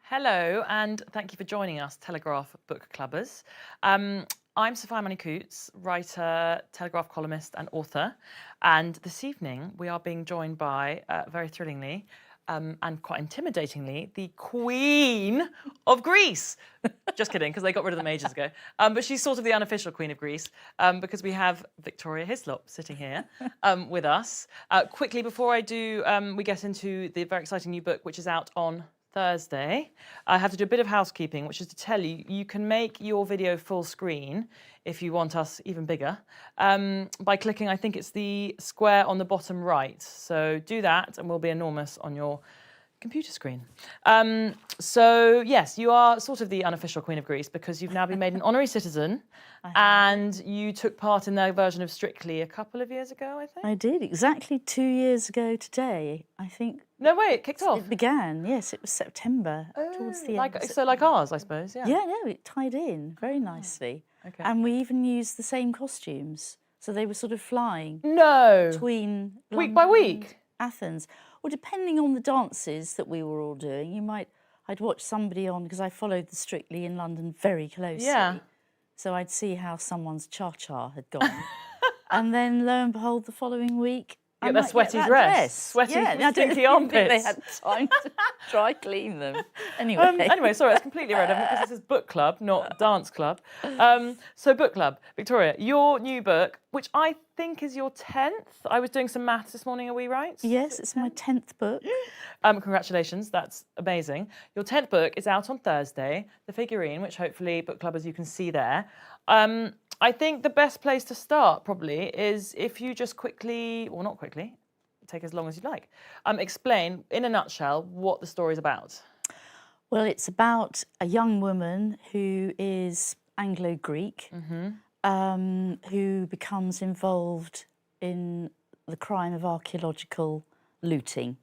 Hello, and thank you for joining us, Telegraph book clubbers. I'm Sophia Money-Coutts, writer, Telegraph columnist and author. And this evening we are being joined by, very thrillingly and quite intimidatingly, the Queen of Greece. Just kidding, because they got rid of them ages ago. But she's sort of the unofficial Queen of Greece because we have Victoria Hislop sitting here with us. Quickly, before I do, we get into the very exciting new book, which is out on Thursday. I have to do a bit of housekeeping, which is to tell you, you can make your video full screen if you want us even bigger by clicking, I think it's the square on the bottom right. So do that and we'll be enormous on your computer screen. So yes, you are sort of the unofficial Queen of Greece because you've now been made an honorary citizen and you took part in their version of Strictly a couple of years ago, I think? I did, exactly 2 years ago today, I think. No way, it kicked off? It began, yes, it was September, towards the end. So like ours, I suppose, yeah. Yeah, no, it tied in very nicely. Okay. And we even used the same costumes. So they were sort of flying No! between Week by London week? and Athens. Well, depending on the dances that we were all doing, I'd watch somebody on, because I followed the Strictly in London very closely. Yeah. So I'd see how someone's cha-cha had gone. And then, lo and behold, the following week, You got their sweaty dress. Sweaty, stinky armpits. They had time to dry clean them. Anyway. Anyway, sorry, it's completely irrelevant because this is book club, not dance club. So book club, Victoria, your new book, which I think is your 10th. I was doing some maths this morning, are we right? Yes, it's my 10th book. Congratulations, that's amazing. Your 10th book is out on Thursday, The Figurine, which hopefully book clubbers you can see there. I think the best place to start probably is if you just quickly, or not quickly, take as long as you'd like, explain in a nutshell what the story's about. Well, it's about a young woman who is Anglo-Greek, who becomes involved in the crime of archaeological looting.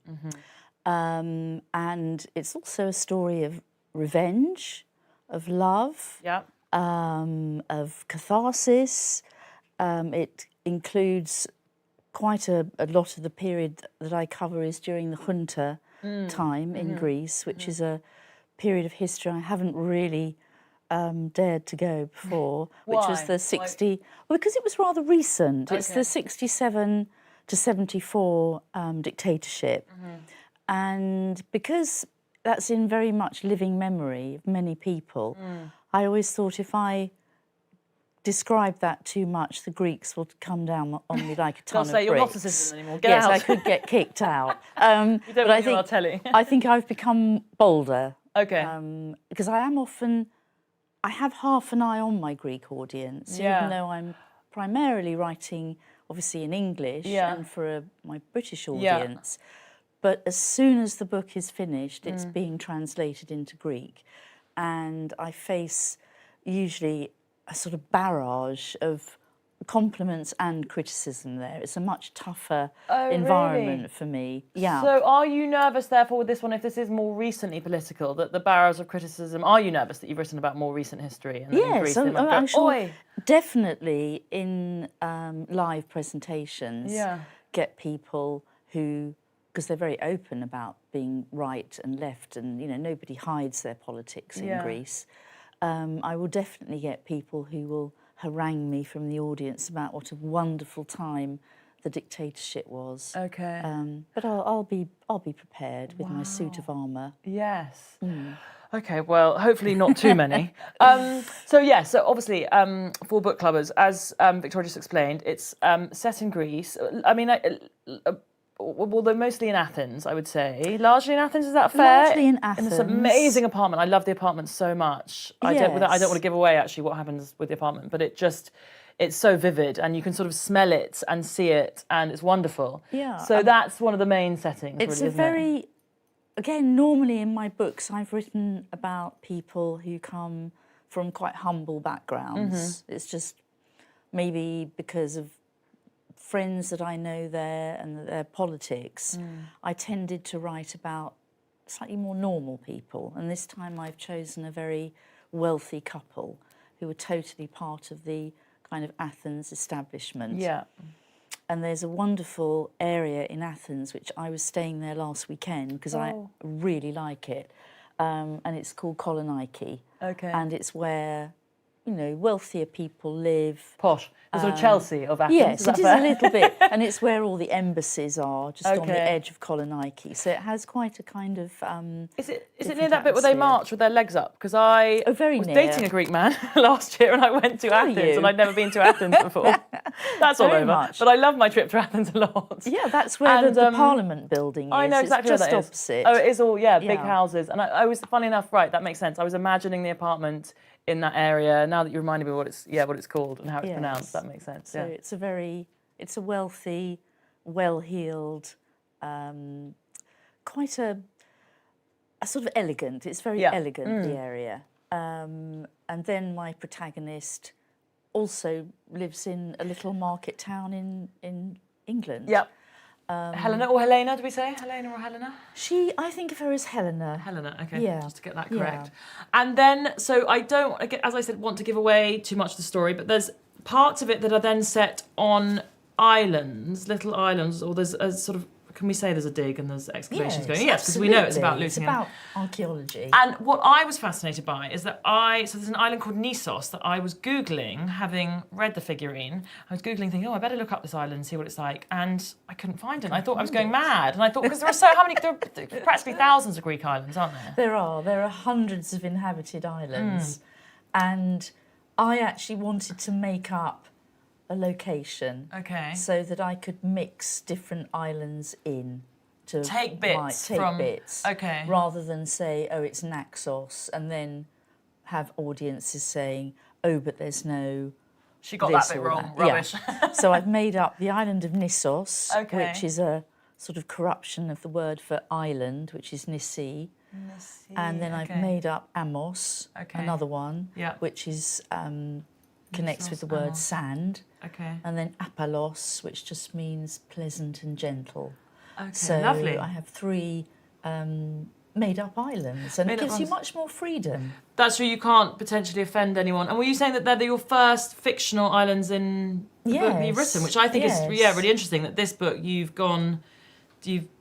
And it's also a story of revenge, of love, of catharsis. It includes quite a lot of the period that I cover is during the junta time in Greece, which is a period of history I haven't really dared to go before, which was the 60... Well, because it was rather recent. It's the 67 to 74 dictatorship. And because that's in very much living memory of many people, I always thought if I describe that too much, the Greeks will come down on me like a ton of bricks. They'll say you're not a citizen anymore, get yes, out. I could get kicked out. But I think I've become bolder. Okay. Because I have half an eye on my Greek audience, even though I'm primarily writing, obviously, in English and for my British audience. But as soon as the book is finished, it's being translated into Greek. And I face usually a sort of barrage of compliments and criticism there. It's a much tougher environment for me. Yeah. So are you nervous, therefore, with this one, if this is more recently political, that the barrage of criticism, are you nervous that you've written about more recent history? And yes, I'm sure definitely in live presentations get people who, because they're very open about being right and left and, you know, nobody hides their politics in Greece. I will definitely get people who will harangue me from the audience about what a wonderful time the dictatorship was. Okay. But I'll be prepared with my suit of armour. Yes. Okay, well, hopefully not too many. So obviously, for book clubbers, as Victoria just explained, it's set in Greece. I mean, well, they're mostly in Athens, I would say. Largely in Athens, is that fair? Largely in Athens. In this amazing apartment. I love the apartment so much. I don't want to give away, actually, what happens with the apartment, but it's so vivid, and you can sort of smell it and see it, and it's wonderful. Yeah. So that's one of the main settings, it's really, a very... Again, normally in my books, I've written about people who come from quite humble backgrounds. It's just maybe because of friends that I know there and their politics, I tended to write about slightly more normal people. And this time I've chosen a very wealthy couple who were totally part of the kind of Athens establishment. Yeah. And there's a wonderful area in Athens, which I was staying there last weekend because I really like it. and it's called Koloniki. Okay. And it's where, wealthier people live. Posh. The sort of Chelsea of Athens. Yes, it is fair? a little bit. And it's where all the embassies are, just on the Okay. edge of Koloniki. So it has quite a kind of... Is it near that bit where they march with their legs up? Because I very was near. dating a Greek man last year and I went to Athens you? and I'd never been to Athens before. That's all Very over. much. But I love my trip to Athens a lot. Yeah, that's where the Parliament building is. I know exactly it's where just that is. opposite. Oh, it is all, big Yeah. houses. And I was, funny enough, right, that makes sense. I was imagining the apartment in that area. Now that you reminded me what it's called and how it's pronounced, that makes sense. So it's a wealthy, well-heeled, quite a sort of elegant. It's very elegant, the area. And then my protagonist also lives in a little market town in England. Yep. Helena or Helena, do we say? Helena or Helena? I think of her as Helena. Helena, okay, Yeah. just to get that correct. And then, so I don't, as I said, want to give away too much of the story, but there's parts of it that are then set on islands, little islands, or there's a sort of, can we say there's a dig and there's excavations going? Yes, because we know it's about looting. It's about archaeology. And what I was fascinated by is that so there's an island called Nissos that I was Googling, having read the Figurine. I was Googling thinking, I better look up this island and see what it's like. And I couldn't find it. I thought I was going mad. And I thought, because there are practically thousands of Greek islands, aren't there? There are hundreds of inhabited islands. And I actually wanted to make up a location, so that I could mix different islands in to take bits, rather than say, oh, it's Naxos, and then have audiences saying, oh, but there's no. She got that bit wrong. Rubbish. Yeah. So I've made up the island of Nissos, which is a sort of corruption of the word for island, which is Nissi. And then I've made up Amos, another one, which is connects with the word sand. And then Apalos, which just means pleasant and gentle. So lovely. I have 3 made-up islands, and it gives you much more freedom. That's true. You can't potentially offend anyone. And were you saying that they're your first fictional islands in the book that you've written, which I think is really interesting. That this book you've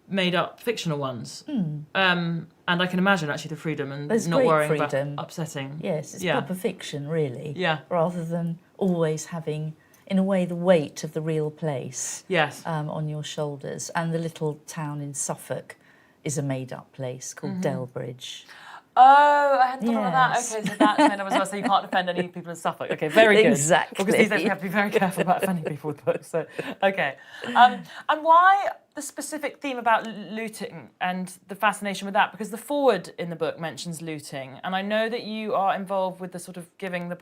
made up fictional ones. And I can imagine actually the freedom and There's not great worrying freedom. about upsetting. Yes, it's proper fiction, really. Yeah. Rather than always having, in a way, the weight of the real place. Yes. On your shoulders. And the little town in Suffolk is a made-up place called Delbridge. Oh, I hadn't thought about that. Okay, so that's made up as well, so you can't offend any people in Suffolk. Okay, very good. Exactly. Because these days we have to be very careful about offending people with books. So, okay. And why the specific theme about looting and the fascination with that? Because the foreword in the book mentions looting, and I know that you are involved with the sort of giving the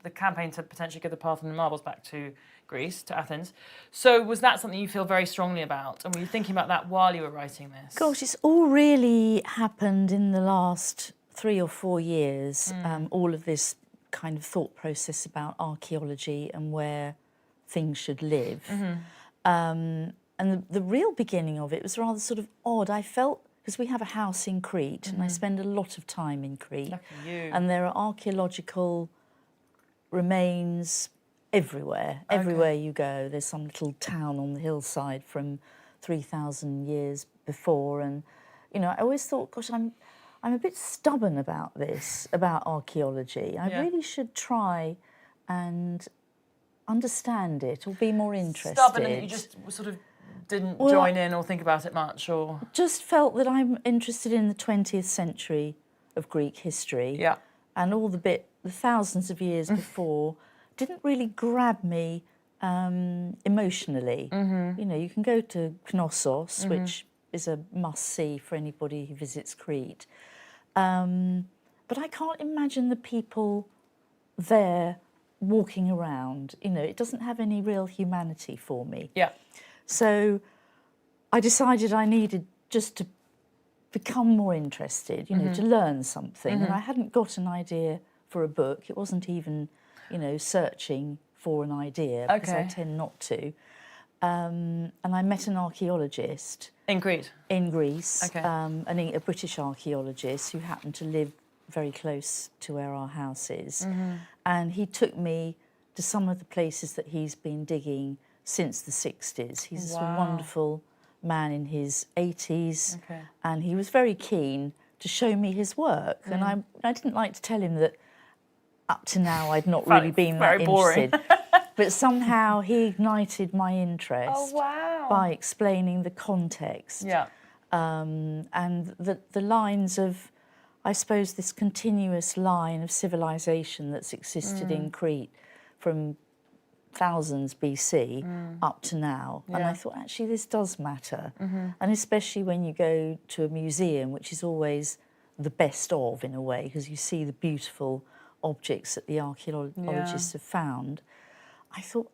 the campaign to potentially give the Parthenon marbles back to Greece, to Athens. So was that something you feel very strongly about? And were you thinking about that while you were writing this? Gosh, it's all really happened in the last 3 or 4 years, all of this kind of thought process about archaeology and where things should live. And the real beginning of it was rather sort of odd. I felt, because we have a house in Crete, and I spend a lot of time in Crete. Lucky you. And there are archaeological remains everywhere. Everywhere you go, there's some little town on the hillside from 3,000 years before. And, I always thought, gosh, I'm a bit stubborn about this, about archaeology. I really should try and understand it or be more interested. Stubborn, and you just sort of didn't join in or think about it much, or just felt that I'm interested in the 20th century of Greek history. Yeah. And all the thousands of years before didn't really grab me emotionally. You can go to Knossos, which is a must-see for anybody who visits Crete. But I can't imagine the people there walking around. It doesn't have any real humanity for me. Yeah. So I decided I needed just to become more interested, to learn something. And I hadn't got an idea for a book. It wasn't even, searching for an idea, because I tend not to. And I met an archaeologist. In Crete? In Greece. A British archaeologist who happened to live very close to where our house is. And he took me to some of the places that he's been digging since the 60s. He's a wonderful man in his 80s. And he was very keen to show me his work. And I didn't like to tell him that up to now I'd not really been that interested. But somehow he ignited my interest by explaining the context. And the lines of, I suppose, this continuous line of civilization that's existed in Crete from thousands BC up to now. And I thought, actually, this does matter. And especially when you go to a museum, which is always the best of, in a way, because you see the beautiful objects that the archaeologists have found. I thought,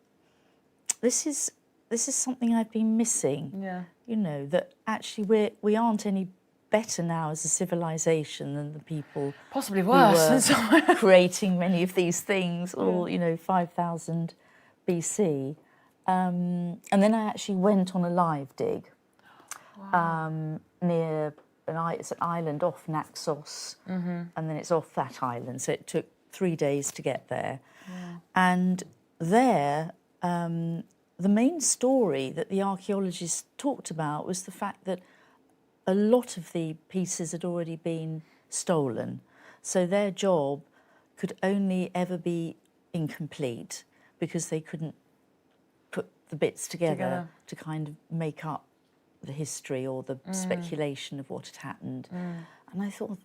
this is something I've been missing. You know, that actually we aren't any better now as a civilization than the people possibly worse who were creating many of these things, all, you know, 5,000 BC. And then I actually went on a live dig near it's an island off Naxos, and then it's off that island. So it took 3 days to get there. And there, the main story that the archaeologists talked about was the fact that a lot of the pieces had already been stolen. So their job could only ever be incomplete because they couldn't put the bits together to kind of make up the history or the speculation of what had happened. And I thought,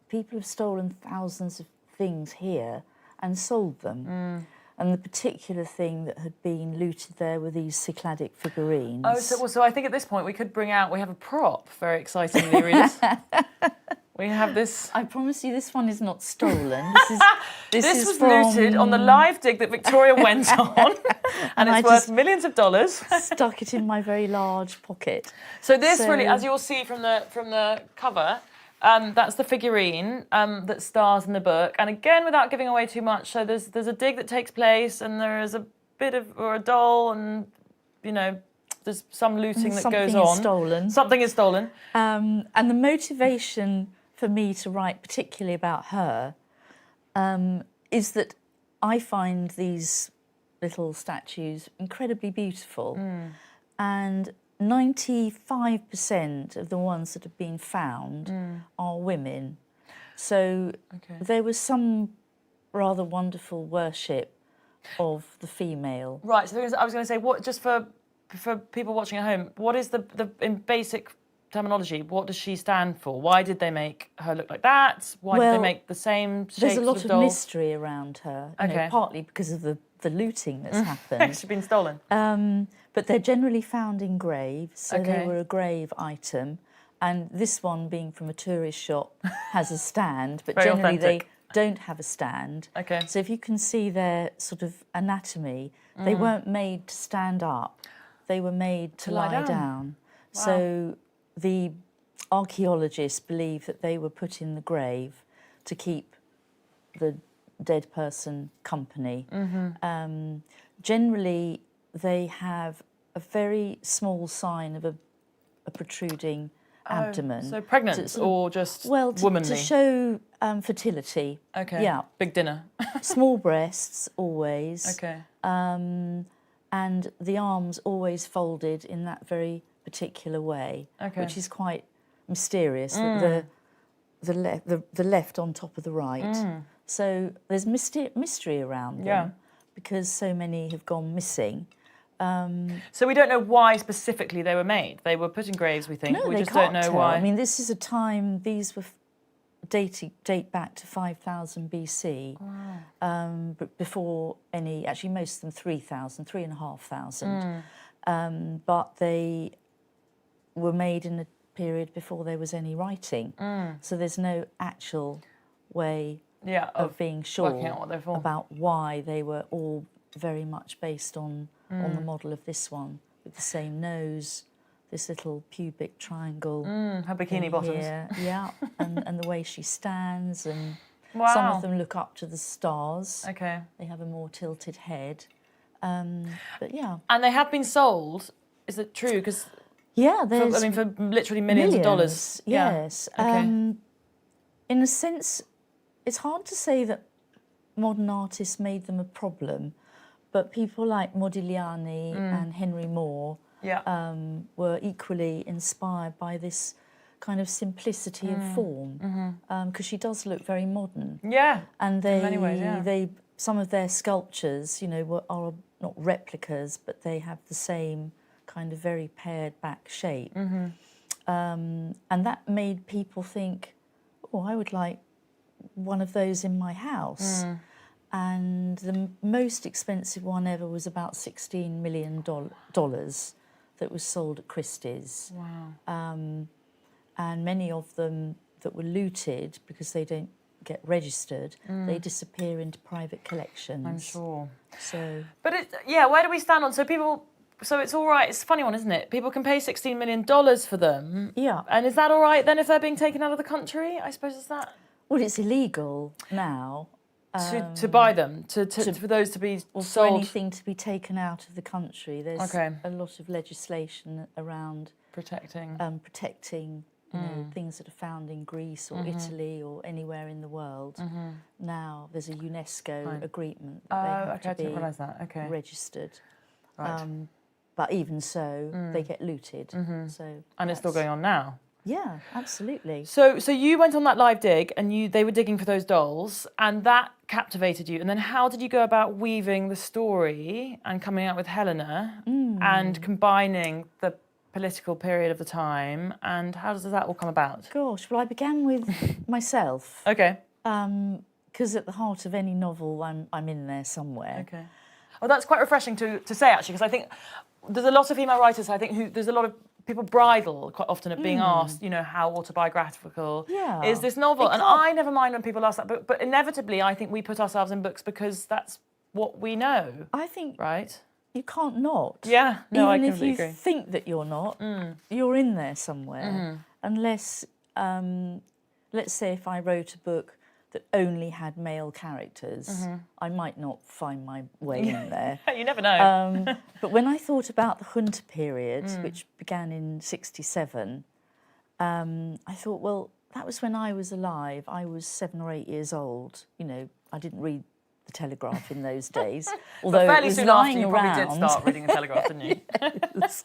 people have stolen thousands of things here and sold them. And the particular thing that had been looted there were these Cycladic figurines. Oh, so I think at this point we could bring out, we have a prop, very excitingly, readers. We have this. I promise you this one is not stolen. This was looted on the live dig that Victoria went on, and it's worth millions of dollars. Stuck it in my very large pocket. So this really, as you'll see from the cover, that's the figurine that stars in the book. And again, without giving away too much, so there's a dig that takes place, and there is a bit of, or a doll, and, you know, there's some looting that goes on. Something is stolen. And the motivation for me to write particularly about her is that I find these little statues incredibly beautiful. And 95% of the ones that have been found are women. So there was some rather wonderful worship of the female. Right, so I was going to say, what, just for people watching at home, what is the in basic terminology, what does she stand for? Why did they make her look like that? Why did they make the same shapes There's a lot of of doll? mystery around her, you know, partly because of the looting that's happened. She's been stolen. But they're generally found in graves, so they were a grave item. And this one, being from a tourist shop, has a stand, but generally they don't have a stand. So if you can see their sort of anatomy, they weren't made to stand up, they were made to lie down. Wow. So the archaeologists believe that they were put in the grave to keep the dead person company. Generally, they have a very small sign of a protruding abdomen. So pregnant or just womanly? To show fertility. Yeah. Big dinner. Small breasts, always. And the arms always folded in that very particular way, which is quite mysterious. The left on top of the right. So there's mystery around them because so many have gone missing. So we don't know why specifically they were made. They were put in graves, we think. No, we they just can't don't know tell. why. I mean, this is a time, these were date back to 5,000 BC. But before any, actually most of them 3,000, 3,500. But they were made in a period before there was any writing. So there's no actual way of being sure about why they were all very much based on the model of this one, with the same nose, this little pubic triangle. Her bikini bottoms. Yeah, and the way she stands, and some of them look up to the stars. They have a more tilted head. But yeah. And they have been sold, is it true? Because there's... for literally millions of dollars. Yes. In a sense, it's hard to say that modern artists made them a problem, but people like Modigliani and Henry Moore were equally inspired by this kind of simplicity of form, because she does look very modern. Yeah, and in many ways, yeah. Some of their sculptures, you know, are not replicas, but they have the same kind of very pared back shape. And that made people think, oh, I would like one of those in my house. And the most expensive one ever was about $16 million that was sold at Christie's. Wow. And many of them that were looted, because they don't get registered, they disappear into private collections. I'm sure. So, but where do we stand on? So it's all right. It's a funny one, isn't it? People can pay $16 million for them. Yeah. And is that all right then if they're being taken out of the country? I suppose is that. Well, it's illegal now. To buy them, for those to be or sold. for anything to be taken out of the country. There's a lot of legislation around protecting you know, things that are found in Greece or Italy or anywhere in the world. Now there's a UNESCO agreement that they have to be registered. Right. But even so, they get looted. So and it's still going on now. Yeah, absolutely. So you went on that live dig, and they were digging for those dolls, and that captivated you. And then how did you go about weaving the story and coming out with Helena and combining the political period of the time? And how does that all come about? Gosh, well, I began with myself. Okay. Because at the heart of any novel, I'm in there somewhere. Okay. Well, that's quite refreshing to say, actually, because I think there's a lot of female writers, I think, there's a lot of people bridle quite often at being asked, you know, how autobiographical is this novel? And I never mind when people ask that, but inevitably I think we put ourselves in books because that's what we know. I think right? You can't not. Yeah, no, I Even completely if you agree. think that you're not, you're in there somewhere. Unless, let's say if I wrote a book that only had male characters, I might not find my way in there. You never know. But when I thought about the junta period, which began in '67, I thought, well, that was when I was alive. I was 7 or 8 years old. You know, I didn't read the Telegraph in those days, although fairly it was soon lying after you around. probably did start reading the Telegraph, didn't you? Yes.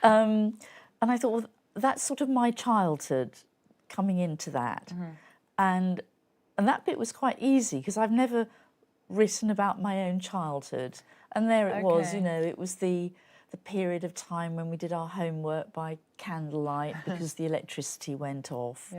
And I thought, well, that's sort of my childhood coming into that. And that bit was quite easy because I've never written about my own childhood. And there it was, you know, it was the period of time when we did our homework by candlelight because the electricity went off.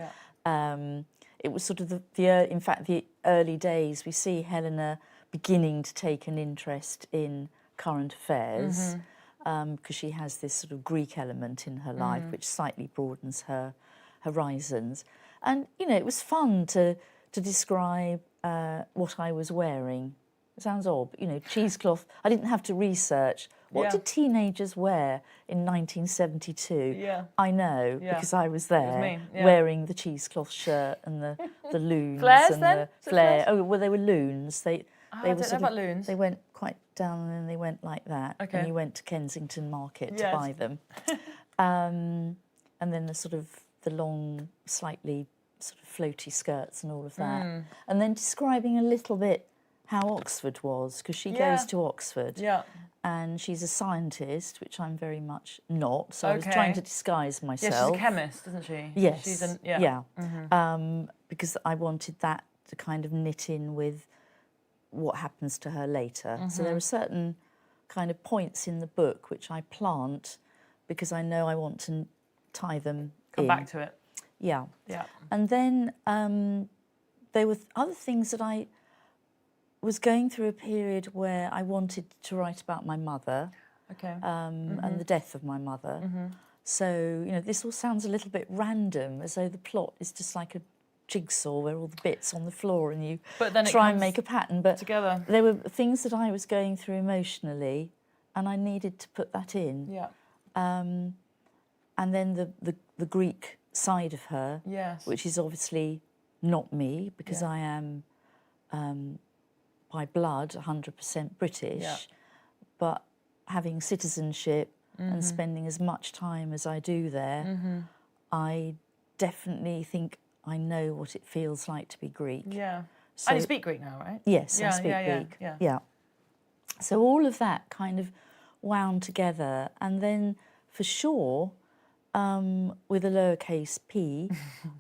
It was sort of in fact, the early days. We see Helena beginning to take an interest in current affairs because she has this sort of Greek element in her life which slightly broadens her horizons. And, you know, it was fun to describe what I was wearing. It sounds odd, but, you know, cheesecloth. I didn't have to research. What did teenagers wear in 1972? I know, because I was there wearing the cheesecloth shirt and the loons. Flares and then? the flare. Oh, well, they were loons. They I don't know about loons. They went quite down and then they went like that. And you went to Kensington Market to buy them. And then the long, slightly sort of floaty skirts and all of that. And then describing a little bit how Oxford was, because she goes to Oxford. And she's a scientist, which I'm very much not. So I was trying to disguise myself. Yeah, she's a chemist, isn't she? Yes. She's because I wanted that to kind of knit in with what happens to her later. So there are certain kind of points in the book which I plant because I know I want to tie them Come in. back to it. Yeah. Yeah. And then there were other things that I was going through a period where I wanted to write about my mother and the death of my mother. So, you know, this all sounds a little bit random, as though the plot is just like a jigsaw where all the bits on the floor and you try and make a pattern. But together. There were things that I was going through emotionally and I needed to put that in. And then the Greek side of her, which is obviously not me, because I am by blood 100% British, but having citizenship and spending as much time as I do there, I definitely think I know what it feels like to be Greek. So, and you speak Greek now, right? Yes, I speak Greek. Yeah. So all of that kind of wound together, and then for sure, with a lowercase p,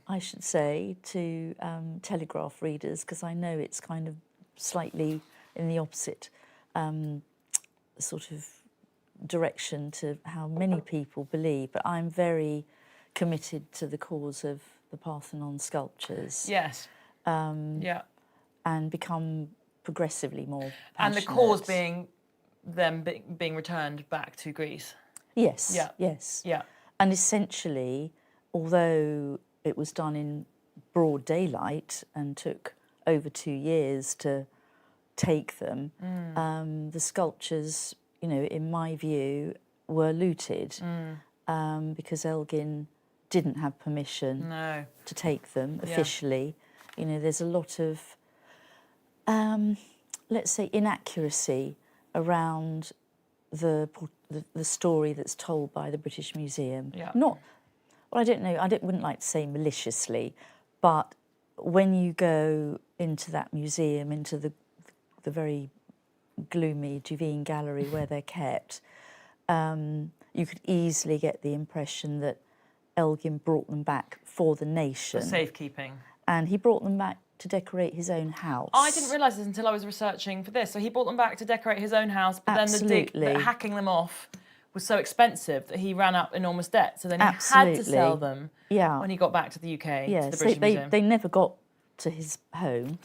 I should say, to Telegraph readers, because I know it's kind of slightly in the opposite sort of direction to how many people believe, but I'm very committed to the cause of the Parthenon sculptures. Yes. And become progressively more passionate. And the cause being them being returned back to Greece. Yes. Yeah. Yes. Yeah. And essentially, although it was done in broad daylight and took over 2 years to take them, the sculptures, you know, in my view, were looted because Elgin didn't have permission to take them officially. You know, there's a lot of, let's say, inaccuracy around the story that's told by the British Museum. Yeah. Not, well, I don't know, wouldn't like to say maliciously, but when you go into that museum, into the very gloomy Duveen Gallery where they're kept, you could easily get the impression that Elgin brought them back for the nation. For safekeeping. And he brought them back to decorate his own house. I didn't realise this until I was researching for this. So he brought them back to decorate his own house, but Absolutely. then the hacking them off was so expensive that he ran up enormous debt. So then he Absolutely. had to sell them when he got back to the UK, to the British Museum. They never got to his home.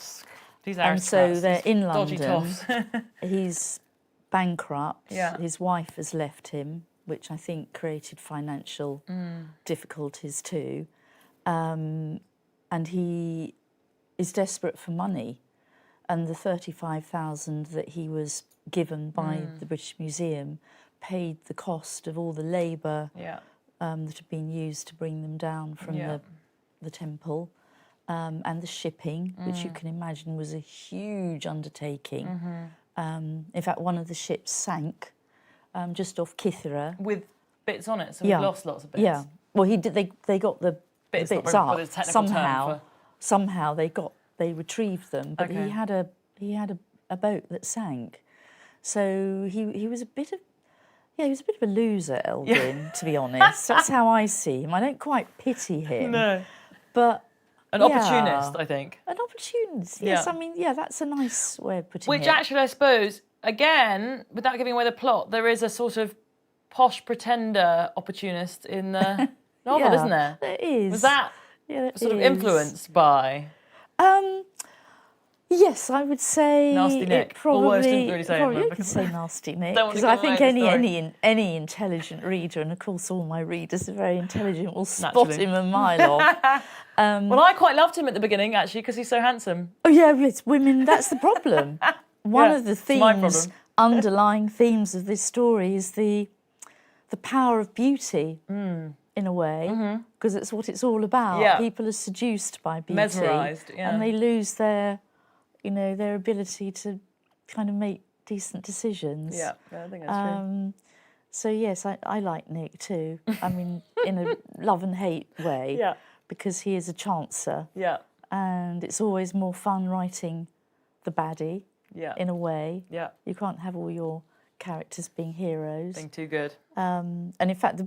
These and so they're in dodgy London. toffs. He's bankrupt. Yeah. His wife has left him, which I think created financial difficulties too. And he is desperate for money. And the 35,000 that he was given by the British Museum paid the cost of all the labour that had been used to bring them down from the temple. And the shipping, which you can imagine was a huge undertaking. In fact, one of the ships sank just off Kythera. With bits on it, so we've lost lots of bits. Yeah. Well, he did. They got the bits up somehow. Somehow they retrieved them, but he had a boat that sank. So he was a bit of a loser, Elgin, to be honest. That's how I see him. I don't quite pity him. No. But an opportunist, I think. An opportunist, yes. I mean, that's a nice way of putting it. Which actually, I suppose, again, without giving away the plot, there is a sort of posh pretender opportunist in the novel, isn't there? There is. Was that sort of influenced by? Yes, I would say Nasty Nick. It probably. Really say you could say Nasty Nick, because I think any intelligent reader, and of course all my readers are very intelligent, will spot him a mile off. Well, I quite loved him at the beginning actually because he's so handsome. Oh yeah, it's women. That's the problem. One of the themes, underlying themes of this story, is the power of beauty. In a way, because it's what it's all about. Yeah. People are seduced by beauty, mesmerised, and they lose their ability to kind of make decent decisions. Yeah, I think that's true. So yes, I like Nick too. I mean, in a love and hate way. Yeah. Because he is a chancer. Yeah. And it's always more fun writing the baddie. Yeah. In a way. Yeah. You can't have all your characters being heroes. Being too good. And in fact,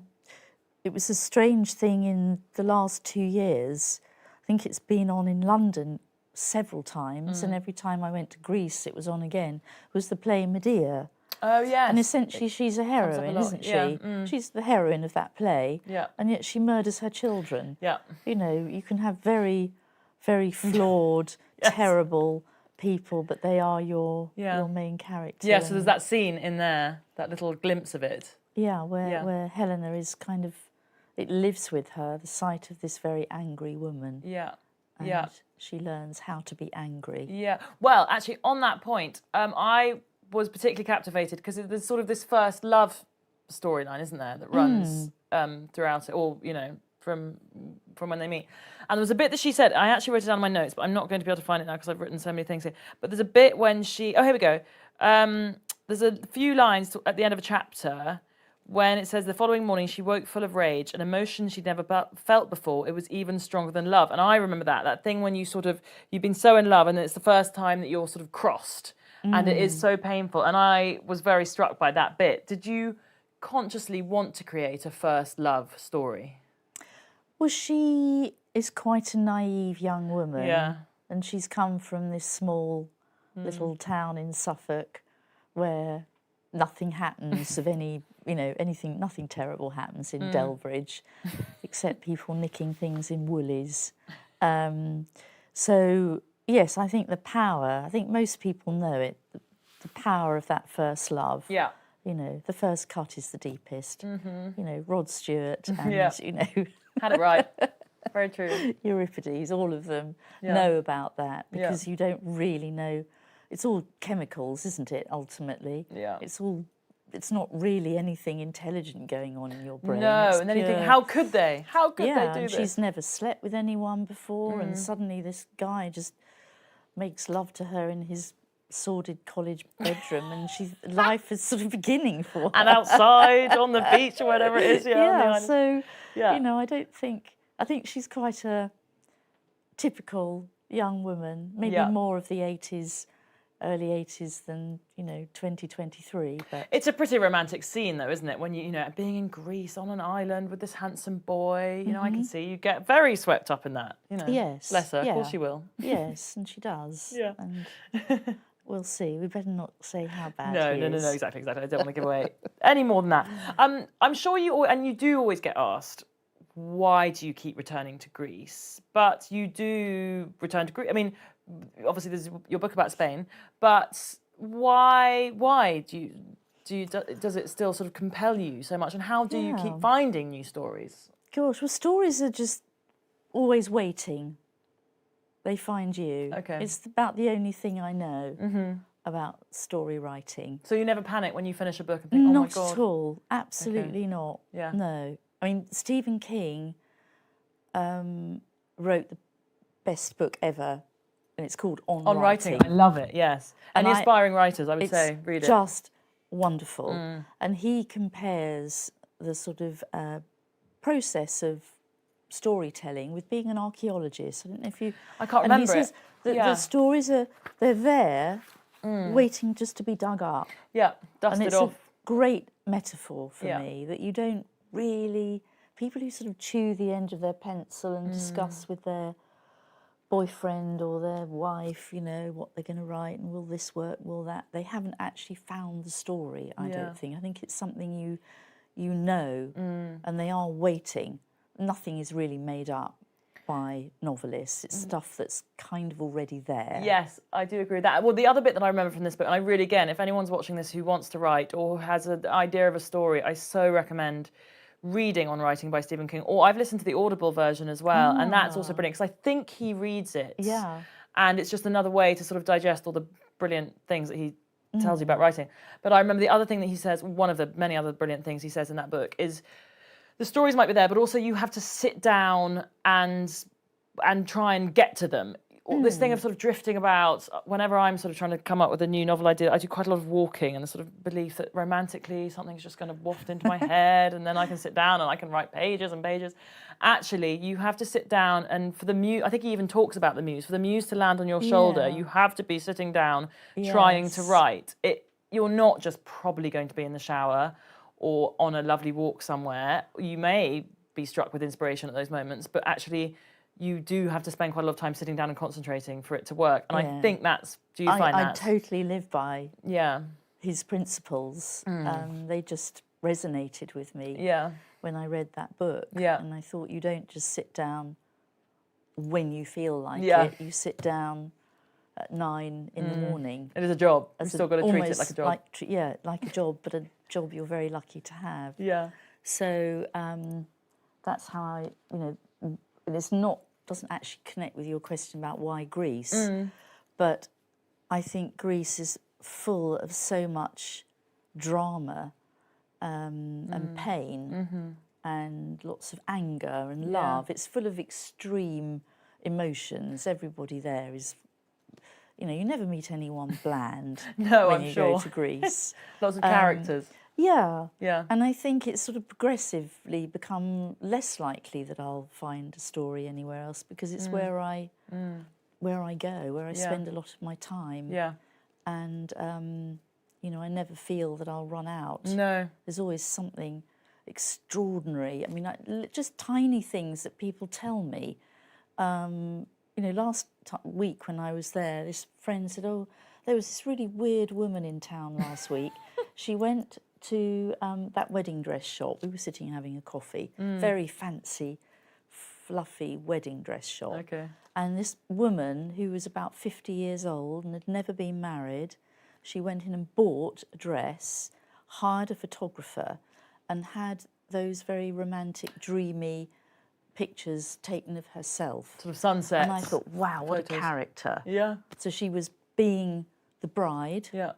it was a strange thing in the last 2 years. I think it's been on in London several times, and every time I went to Greece, it was on again, was the play Medea. Oh, yes. And essentially she's a heroine, isn't she? Yeah. She's the heroine of that play. Yeah. And yet she murders her children. Yeah. You know, you can have very, very flawed, terrible people, but they are your main character. Yeah, so there's that scene in there, that little glimpse of it. Yeah, where Helena is kind of, it lives with her, the sight of this very angry woman. Yeah, and she learns how to be angry. Yeah, well, actually, on that point, I was particularly captivated because there's sort of this first love storyline, isn't there, that runs throughout it, or, from when they meet. And there was a bit that she said, I actually wrote it down in my notes, but I'm not going to be able to find it now because I've written so many things here. But there's a bit when here we go. There's a few lines at the end of a chapter when it says, the following morning she woke full of rage, an emotion she'd never felt before. It was even stronger than love. And I remember that thing when you've been so in love and it's the first time that you're sort of crossed and it is so painful. And I was very struck by that bit. Did you consciously want to create a first love story? Well, she is quite a naive young woman. Yeah. And she's come from this small little town in Suffolk where nothing happens of any, nothing terrible happens in Delbridge, except people nicking things in Woolies. So, yes, I think I think most people know it, the power of that first love. Yeah. The first cut is the deepest. Rod Stewart and, Had it right. Very true. Euripides, all of them know about that because you don't really know. It's all chemicals, isn't it, ultimately? Yeah. It's not really anything intelligent going on in your brain. No, it's and then you think, how could they? How could they do and this? She's never slept with anyone before, and suddenly this guy just makes love to her in his sordid college bedroom, and life is sort of beginning for her. And outside on the beach or whatever it is. So, I think she's quite a typical young woman, maybe more of the 80s, early 80s than, 2023. But it's a pretty romantic scene, though, isn't it? When being in Greece on an island with this handsome boy, I can see you get very swept up in that. Yes. Bless her, of course she will. Yes, and she does. Yeah. And we'll see. We better not say how bad he is. No, exactly. I don't want to give away any more than that. I'm sure you do always get asked, why do you keep returning to Greece? But you do return to Greece. I mean, obviously there's your book about Spain, but why does it still sort of compel you so much? And how do you keep finding new stories? Gosh, well, stories are just always waiting. They find you. Okay. It's about the only thing I know about story writing. So you never panic when you finish a book and think, oh my God. Not at all. Absolutely not. Yeah. No. I mean, Stephen King wrote the best book ever, and it's called On Writing. I love it, yes. And the aspiring writers, I would say, read it. It's just wonderful. And he compares the sort of process of storytelling with being an archaeologist. I don't know if you... I can't remember it. The stories they're there waiting just to be dug up. Yeah, dusted off. And it's a great metaphor for me that you don't really... People who sort of chew the end of their pencil and discuss with their boyfriend or their wife, what they're going to write and will this work, will that, they haven't actually found the story, I don't think. I think it's something you know and they are waiting. Nothing is really made up by novelists. It's stuff that's kind of already there. Yes, I do agree with that. Well, the other bit that I remember from this book, and I really, again, if anyone's watching this who wants to write or has an idea of a story, I so recommend reading On Writing by Stephen King. Or I've listened to the Audible version as well, and that's also brilliant because I think he reads it. Yeah. And it's just another way to sort of digest all the brilliant things that he tells you about writing. But I remember the other thing that he says, one of the many other brilliant things he says in that book is the stories might be there, but also you have to sit down and try and get to them. This thing of sort of drifting about, whenever I'm sort of trying to come up with a new novel idea, I do quite a lot of walking and the sort of belief that romantically something's just going to waft into my head and then I can sit down and I can write pages and pages. Actually, you have to sit down and for the muse, I think he even talks about the muse, for the muse to land on your shoulder, you have to be sitting down trying to write. You're not just probably going to be in the shower or on a lovely walk somewhere. You may be struck with inspiration at those moments, but actually you do have to spend quite a lot of time sitting down and concentrating for it to work. And I think do you find that? I totally live by his principles. They just resonated with me when I read that book. And I thought you don't just sit down when you feel like it. You sit down at 9 in the morning. It is a job. You've still got to treat it like a job. Like a job, but a job you're very lucky to have. Yeah. So that's how it's doesn't actually connect with your question about why Greece, but I think Greece is full of so much drama and pain and lots of anger and love. It's full of extreme emotions. Everybody there is, you never meet anyone bland when you go to Greece. Lots of characters. Yeah. And I think it's sort of progressively become less likely that I'll find a story anywhere else because it's where I go, where I spend a lot of my time. Yeah. And, you know, I never feel that I'll run out. No. There's always something extraordinary. I mean, just tiny things that people tell me. You know, last week when I was there, this friend said, oh, there was this really weird woman in town last week. She went to that wedding dress shop. We were sitting having a coffee. Very fancy, fluffy wedding dress shop. Okay. And this woman, who was about 50 years old and had never been married, she went in and bought a dress, hired a photographer, and had those very romantic, dreamy pictures taken of herself. Sort of sunsets. And I thought, wow, what photos. a character. Yeah. So she was being the bride, Yeah.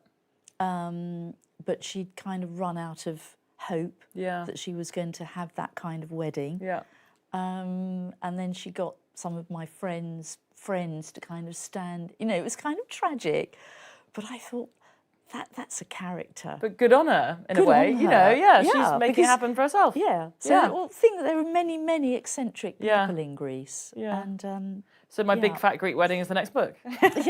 but she'd kind of run out of hope Yeah. that she was going to have that kind of wedding. Yeah. And then she got some of my friends to kind of stand, you know, it was kind of tragic, but I thought, that's a character. But good on her, in a Good way. on You her. know, yeah, Yeah, she's making it because- happen for herself. Yeah. So Yeah. well, think that there are many, many eccentric people Yeah. in Greece. Yeah. And So My Big yeah. Fat Greek Wedding is the next book.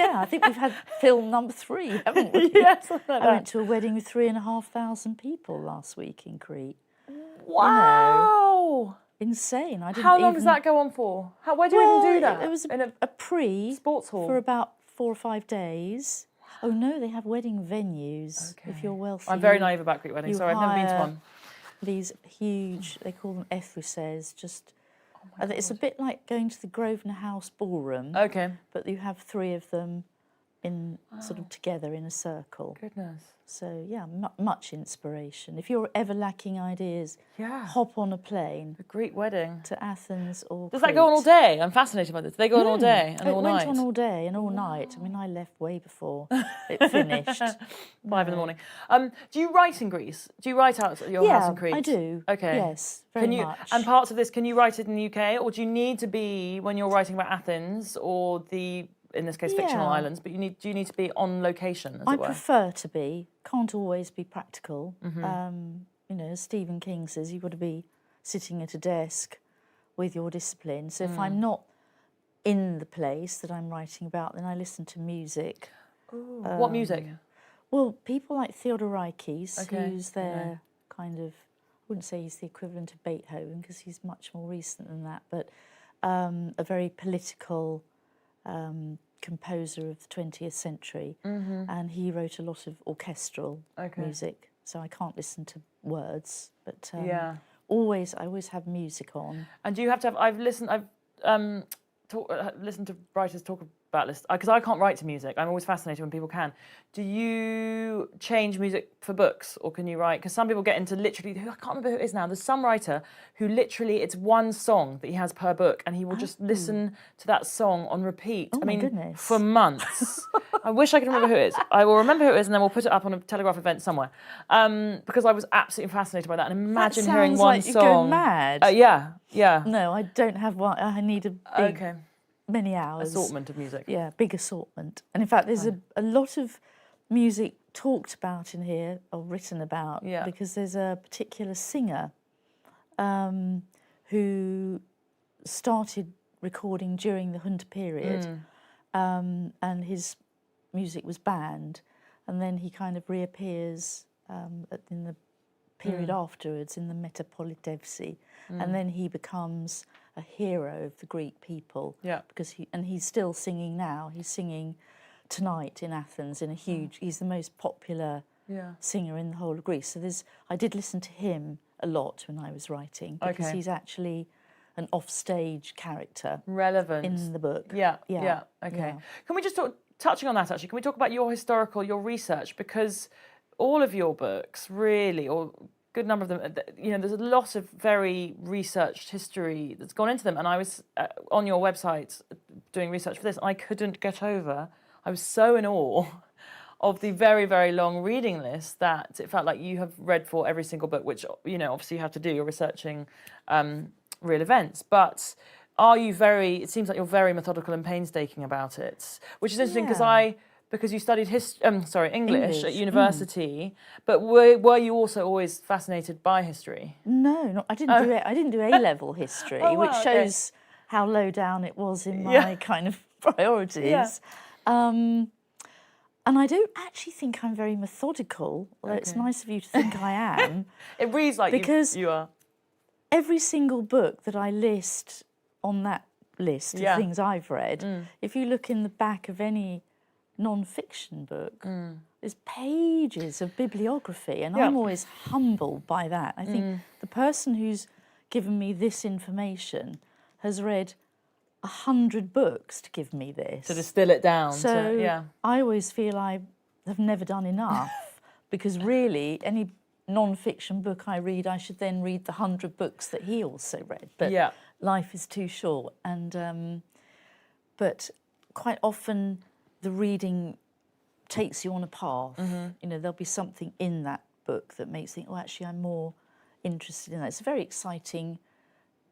yeah, I think we've had film number 3, haven't we? Yeah, something like I went that. to a wedding with 3,500 people last week in Crete. Wow. Insane. I didn't How long even... does that go on for? Where do you even do that? It was in a pre sports hall? for about 4 or 5 days. Oh no, they have wedding venues if you're wealthy. I'm very naive about Greek weddings. you Sorry, I've never been to hire one. These huge, they call them ethruses, just... Oh it's a bit like going to the Grosvenor House ballroom, Okay. but you have 3 of them in sort of together in a circle. Goodness. So yeah, much inspiration. If you're ever lacking ideas, Yeah. hop on a plane A Greek wedding. to Athens or Does that go on all Crete. day? I'm fascinated by this. They go on all day and all It went night. on all day and all night. I mean, I left way before it finished. 5 in the morning. Do you write in Greece? Do you write out at your house in Crete? I do. Okay. Yes, very Can you, much. and parts of this, can you write it in the UK, or do you need to be, when you're writing about Athens or the, in this case, fictional Yeah. islands, but do you need to be on location, as I it were? prefer to be. Can't always be practical. Mm-hmm. You know, as Stephen King says, you've got to be sitting at a desk with your discipline. So if I'm not in the place that I'm writing about, then I listen to music. What music? Well, people like Theodorakis, Okay, who's their kind of, I wouldn't say he's the equivalent of Beethoven because he's much more recent than that, but a very political composer of the 20th century. And he wrote a lot of orchestral music, so I can't listen to words, but Yeah. I always have music on. And do you have to have, I've listened to writers talk about this, because I can't write to music. I'm always fascinated when people can. Do you change music for books, or can you write? Because some people get into literally, I can't remember who it is now, there's some writer who literally, it's one song that he has per book, and he will just listen to that song on repeat. Oh I my mean, goodness. for months. I wish I could remember who it is. I will remember who it is, and then we'll put it up on a Telegraph event somewhere. Because I was absolutely fascinated by that, and imagine that hearing sounds one like song. you go mad. Yeah, yeah. No, I don't have one. I need a big, many hours. Assortment of music. Yeah, big assortment. And in fact, there's a lot of music talked about in here, or written about, because there's a particular singer who started recording during the Junta period, and his music was banned, and then he kind of reappears in the period afterwards in the Metapolitevsi, and then he becomes a hero of the Greek people. Yeah, because he's still singing now. He's singing tonight in Athens in a huge. He's the most popular singer in the whole of Greece. So I did listen to him a lot when I was writing, because he's actually an offstage character, relevant in the book. Okay. Yeah. Can we just touching on that actually? Can we talk about your research, because all of your books really, or good number of them, you know, there's a lot of very researched history that's gone into them. And I was on your website doing research for this, and I couldn't get over. I was so in awe of the very, very long reading list that it felt like you have read for every single book, which, you know, obviously you have to do. You're researching real events, but it seems like you're very methodical and painstaking about it, which is interesting because you studied English at university, but were you also always fascinated by history? No, I didn't do it. I didn't do A-level history, which shows how low down it was in my kind of priorities. And I don't actually think I'm very methodical, although it's nice of you to think I am. It reads like because you are. Every single book that I list on that list of things I've read, if you look in the back of any non-fiction book, there's pages of bibliography, and I'm always humbled by that. I think the person who's given me this information has read 100 books to give me this. To distill it down. So I always feel I have never done enough because really any non-fiction book I read, I should then read the 100 books that he also read. But life is too short. And but quite often the reading takes you on a path. You know, there'll be something in that book that makes you think, oh, actually, I'm more interested in that. It's a very exciting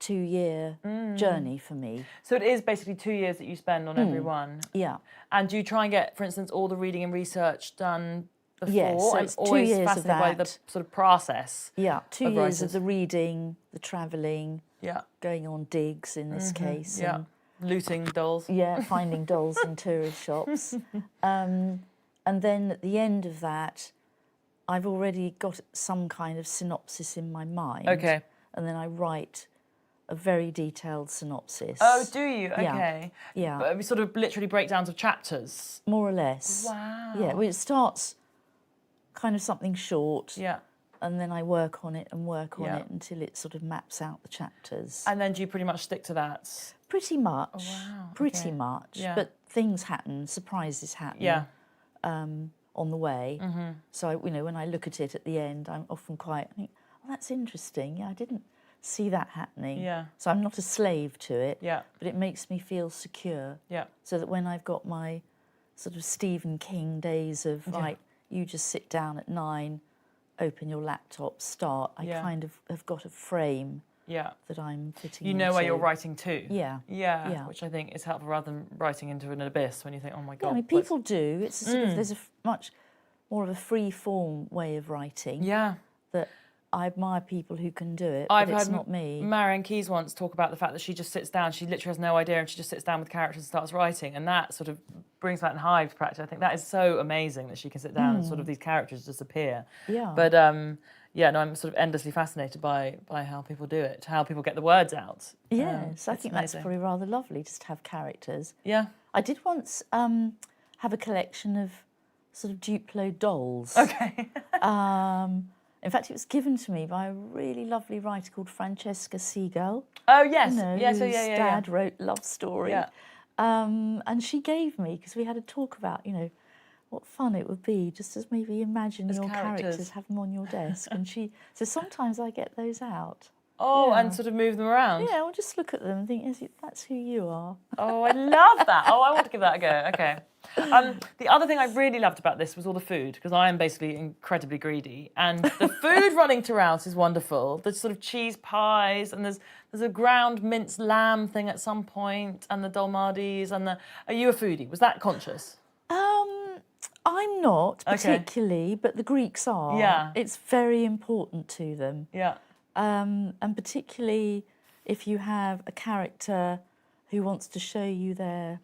2-year journey for me. So it is basically 2 years that you spend on every one? Yeah. And do you try and get, for instance, all the reading and research done before? Yes, so it's 2 years of that. By the sort of process. Yeah, 2 years of the reading, the travelling, yeah, going on digs in this case. Yeah, looting dolls. Yeah, finding dolls in tourist shops. And then at the end of that, I've already got some kind of synopsis in my mind. Okay. And then I write a very detailed synopsis. Oh, do you? Okay. Yeah. But sort of literally breakdowns of chapters? More or less. Wow. Yeah, well, it starts kind of something short. Yeah. And then I work on it and work on it until it sort of maps out the chapters. And then do you pretty much stick to that? Pretty much. Oh, wow. Pretty much. Yeah. But things happen, surprises happen. Yeah. On the way. So, you know, when I look at it at the end, I'm often I think, oh, that's interesting. Yeah, I didn't see that happening. Yeah. So I'm not a slave to it. Yeah. But it makes me feel secure. Yeah. So that when I've got my sort of Stephen King days of, right, you just sit down at 9, open your laptop, start, I kind of have got a frame that I'm fitting into. You know where you're writing to. Yeah. Which I think is helpful rather than writing into an abyss when you think, oh my God. Yeah, I mean, people do. It's a sort of, there's a much more of a free form way of writing. Yeah. That I admire people who can do it, but it's not me. Marianne Keyes once talk about the fact that she just sits down, she literally has no idea, and she just sits down with characters and starts writing, and that sort of brings that in hives practice. I think that is so amazing that she can sit down and sort of these characters just appear. Yeah. But yeah, no, I'm sort of endlessly fascinated by how people do it, how people get the words out. Yes, I think that's probably rather lovely, just to have characters. Yeah. I did once have a collection of sort of Duplo dolls. Okay. In fact, it was given to me by a really lovely writer called Francesca Seagull. Oh, yes. You know, yes, whose dad wrote Love Story. Yeah. And she gave me, because we had a talk about, you know, what fun it would be just to maybe imagine your characters, have them on your desk. And so sometimes I get those out. Oh, and sort of move them around? Yeah, I'll just look at them and think, yes, that's who you are. Oh, I love that. Oh, I want to give that a go. Okay. The other thing I really loved about this was all the food, because I am basically incredibly greedy. And the food running throughout is wonderful. There's sort of cheese pies, and there's a ground minced lamb thing at some point, and the dolmades, and Are you a foodie? Was that conscious? I'm not particularly, but the Greeks are. Yeah. It's very important to them. Yeah. And particularly if you have a character who wants to show you their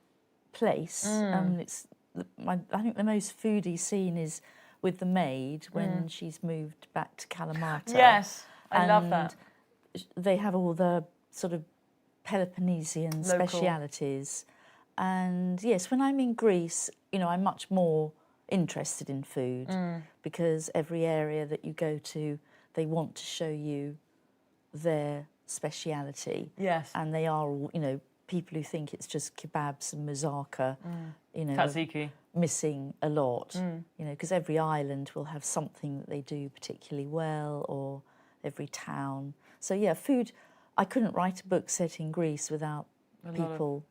place. I think the most foodie scene is with the maid when she's moved back to Kalamata. Yes, I love that. They have all the sort of Peloponnesian specialities. And yes, when I'm in Greece, you know, I'm much more interested in food because every area that you go to, they want to show you their speciality. Yes. And they are all, you know, people who think it's just kebabs and moussaka, you know, tzatziki, missing a lot, you know, because every island will have something that they do particularly well, or every town. So yeah, food, I couldn't write a book set in Greece without people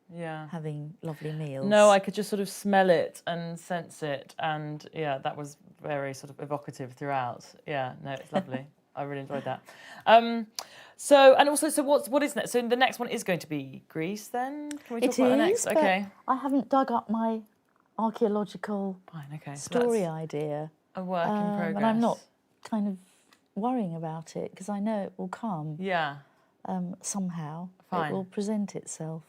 having lovely meals. No, I could just sort of smell it and sense it, and yeah, that was very sort of evocative throughout. Yeah, no, it's lovely. I really enjoyed that. So what is next? So the next one is going to be Greece then? Can we talk about the next? Okay. I haven't dug up my archaeological story idea. A work in progress. And I'm not kind of worrying about it because I know it will come. Yeah. Somehow. Fine. It will present itself.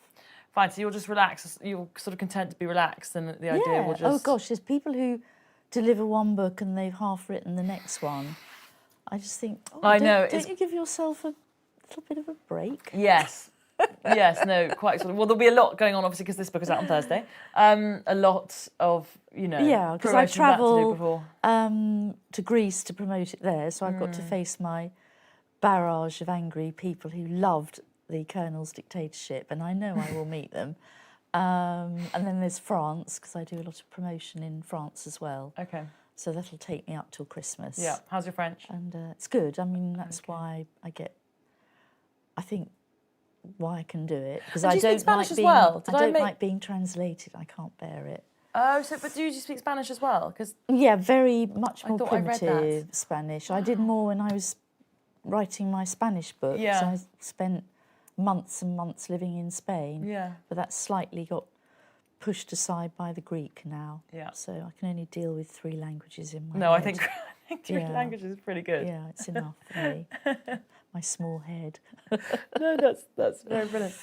Fine, so you'll just relax, you're sort of content to be relaxed, and the idea will just... Oh gosh, there's people who deliver one book and they've half written the next one. I just think, don't you give yourself a little bit of a break? Yes. Yes, no, quite sort of. Well, there'll be a lot going on, obviously, because this book is out on Thursday. A lot of, Yeah, because I travel to Greece to promote it there, so I've got to face my barrage of angry people who loved the Colonel's dictatorship, and I know I will meet them. And then there's France, because I do a lot of promotion in France as well. Okay. So that'll take me up till Christmas. Yeah. How's your French? And it's good. I mean, that's why I think why I can do it, because I don't like being translated. I can't bear it. Oh, but do you speak Spanish as well? Because very much more primitive Spanish. I did more when I was writing my Spanish book. Yeah. So I spent months and months living in Spain. Yeah. But that slightly got pushed aside by the Greek now. Yeah. So I can only deal with 3 languages in my head. No, I think 3 languages is pretty good. Yeah, it's enough for me. My small head. No, that's very brilliant.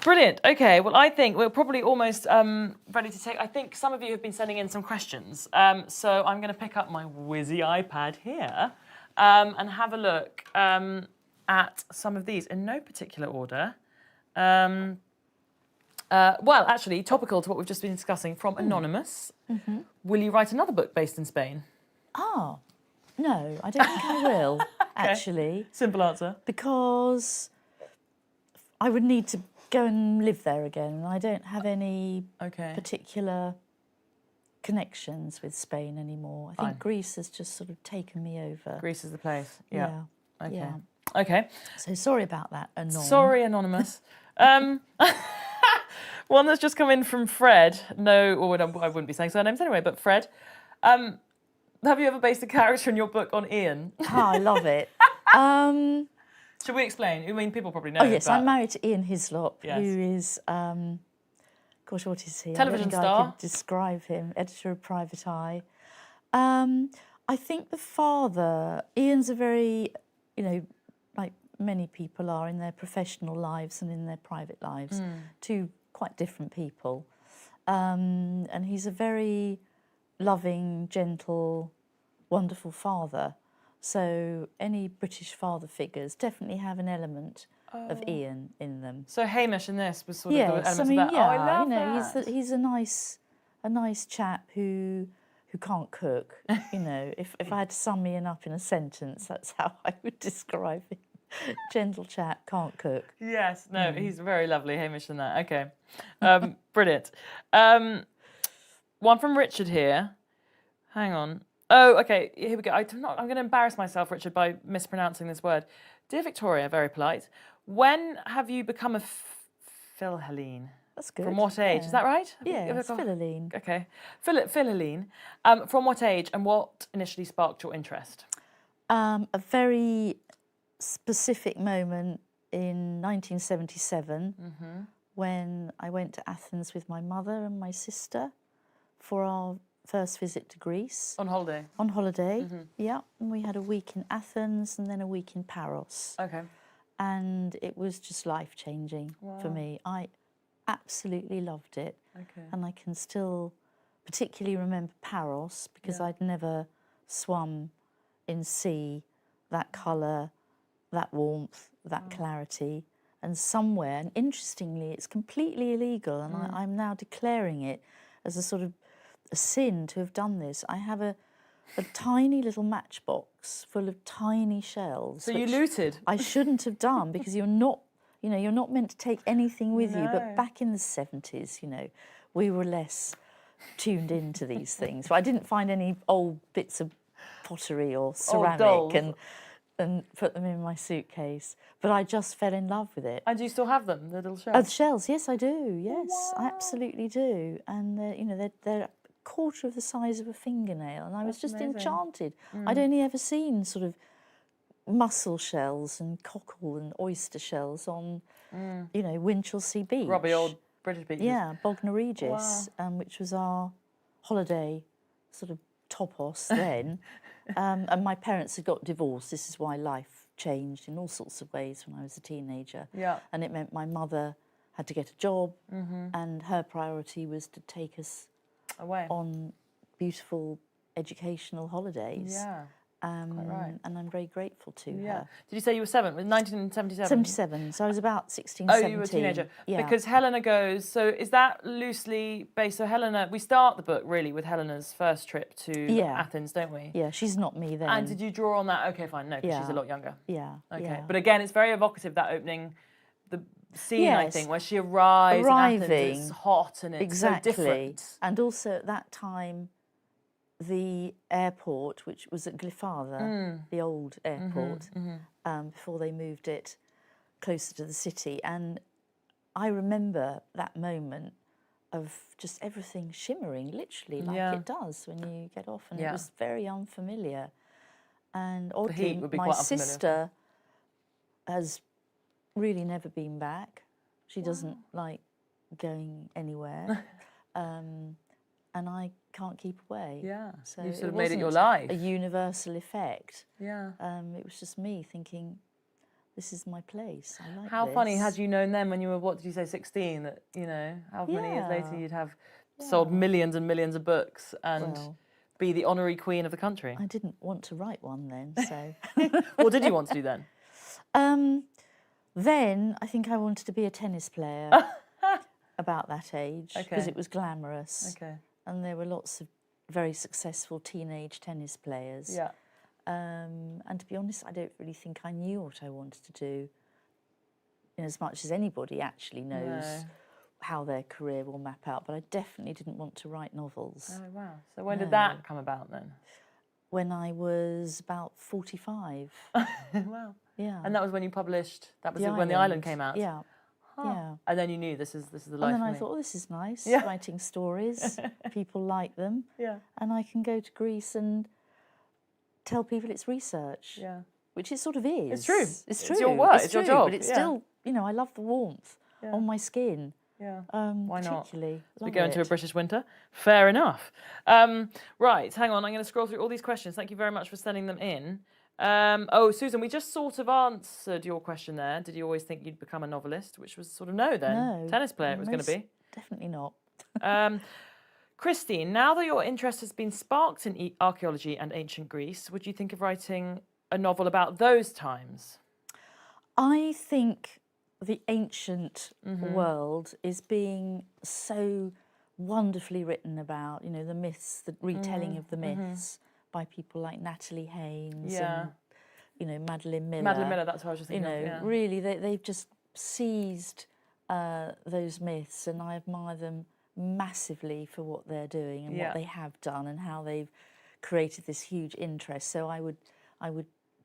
Brilliant. Okay, well, I think we're probably almost ready to take... I think some of you have been sending in some questions. So I'm going to pick up my whizzy iPad here and have a look at some of these in no particular order. Well, actually, topical to what we've just been discussing, from Anonymous. Mm-hmm. Will you write another book based in Spain? Oh, no, I don't think I will, actually. Simple answer. Because I would need to go and live there again, and I don't have any particular connections with Spain anymore. I think Greece has just sort of taken me over. Greece is the place. Yeah. Okay. Yeah. Okay. So sorry about that, Anonymous. Sorry, Anonymous. One that's just come in from Fred. No, I wouldn't be saying surnames anyway, but Fred. Have you ever based a character in your book on Ian? Oh, I love it. Should we explain? I mean, people probably know. Oh, yes, I'm married to Ian Hislop, who is, gosh, what is he? Television star. I could describe him, editor of Private Eye. I think the father, Ian's a very, like many people are in their professional lives and in their private lives, two quite different people. And he's a very loving, gentle, wonderful father. So any British father figures definitely have an element of Ian in them. So Hamish in this was sort of the element of that. Yeah, I love that. He's a nice chap who can't cook. If I had to sum Ian up in a sentence, that's how I would describe him. Gentle chap, can't cook. Yes, no, he's very lovely, Hamish in that. Okay, brilliant. One from Richard here. Hang on. Oh, okay, here we go. I'm going to embarrass myself, Richard, by mispronouncing this word. Dear Victoria, very polite. When have you become a Philhellene? That's good. From what age? Yeah. Is that right? Yeah, it's Philhellene. Okay. Philhellene. From what age and what initially sparked your interest? A very specific moment in 1977 when I went to Athens with my mother and my sister for our first visit to Greece. On holiday? On holiday, yeah. And we had a week in Athens and then a week in Paros. Okay. And it was just life-changing for me. I absolutely loved it. Okay. And I can still particularly remember Paros because I'd never swum in sea, that colour, that warmth, that clarity. And somewhere, and interestingly, it's completely illegal, and I'm now declaring it as a sort of a sin to have done this. I have a tiny little matchbox full of tiny shells. So you looted? I shouldn't have done because you're not meant to take anything with you. But back in the 70s, we were less tuned into these things. So I didn't find any old bits of pottery or ceramic and put them in my suitcase. But I just fell in love with it. And do you still have them, the little shells? The shells, yes, I do. Yes, I absolutely do. And they're a quarter of the size of a fingernail, and I was just enchanted. I'd only ever seen sort of mussel shells and cockle and oyster shells on, Winchelsea Beach. Grubby old British beaches. Yeah, Bognor Regis, which was our holiday sort of topos then. And my parents had got divorced. This is why life changed in all sorts of ways when I was a teenager. Yeah. And it meant my mother had to get a job, and her priority was to take us away on beautiful educational holidays. Yeah. Quite right. And I'm very grateful to her. Did you say you were 7? It was 1977? 77, so I was about 16, Oh, 17. you were a teenager. Yeah. Because Helena goes, so is that loosely based? So Helena, we start the book really with Helena's first trip to Athens, don't we? Yeah, she's not me then. And did you draw on that? Okay, fine, no, because she's a lot younger. Yeah. Okay, yeah. but again, it's very evocative, that opening, the scene, I think, where she arrives in Athens, it's hot and it's so different. And also at that time, the airport, which was at Glyfather, the old airport, before they moved it closer to the city. And I remember that moment of just everything shimmering, literally, like it does when you get off. And it was very unfamiliar. And oddly, my sister has really never been back. She doesn't like going anywhere. And I can't keep away. Yeah, so you sort of made it your life. A universal effect. Yeah. It was just me thinking, this is my place. I like How this. funny, had you known then when you were, what did you say, 16, that, you know, how many years later you'd have sold millions and millions of books and be the honorary queen of the country? I didn't want to write one then, so. What did you want to do then? Then I think I wanted to be a tennis player about that age because it was glamorous. Okay. And there were lots of very successful teenage tennis players. Yeah. And to be honest, I don't really think I knew what I wanted to do, in as much as anybody actually knows how their career will map out. But I definitely didn't want to write novels. Oh, wow. So when did that come about then? When I was about 45. Wow. Yeah. And that was when you published, that was when The Island came out? Yeah. Huh. Yeah. And then you knew this is the life and for then me. I thought, oh, this is nice, Yeah. writing stories. People like them. Yeah. And I can go to Greece and tell people it's research. Yeah. Which it sort of is. It's true. It's true. It's your work. It's your job. But it's still, you know, I love the warmth on my skin. Yeah. Why not? Particularly. We go into a British winter. Fair enough. Right, hang on. I'm going to scroll through all these questions. Thank you very much for sending them in. Oh, Susan, we just sort of answered your question there. Did you always think you'd become a novelist? Which was sort of no then. No. Tennis player it was going to be. Definitely not. Christine, now that your interest has been sparked in archaeology and ancient Greece, would you think of writing a novel about those times? I think the ancient world is being so wonderfully written about, you know, the myths, the retelling of the myths by people like Natalie Haynes and, you know, Madeline Miller. Madeline Miller, that's what I was just thinking of. You know, really, they've just seized those myths, and I admire them massively for what they're doing and what they have done and how they've created this huge interest. So I would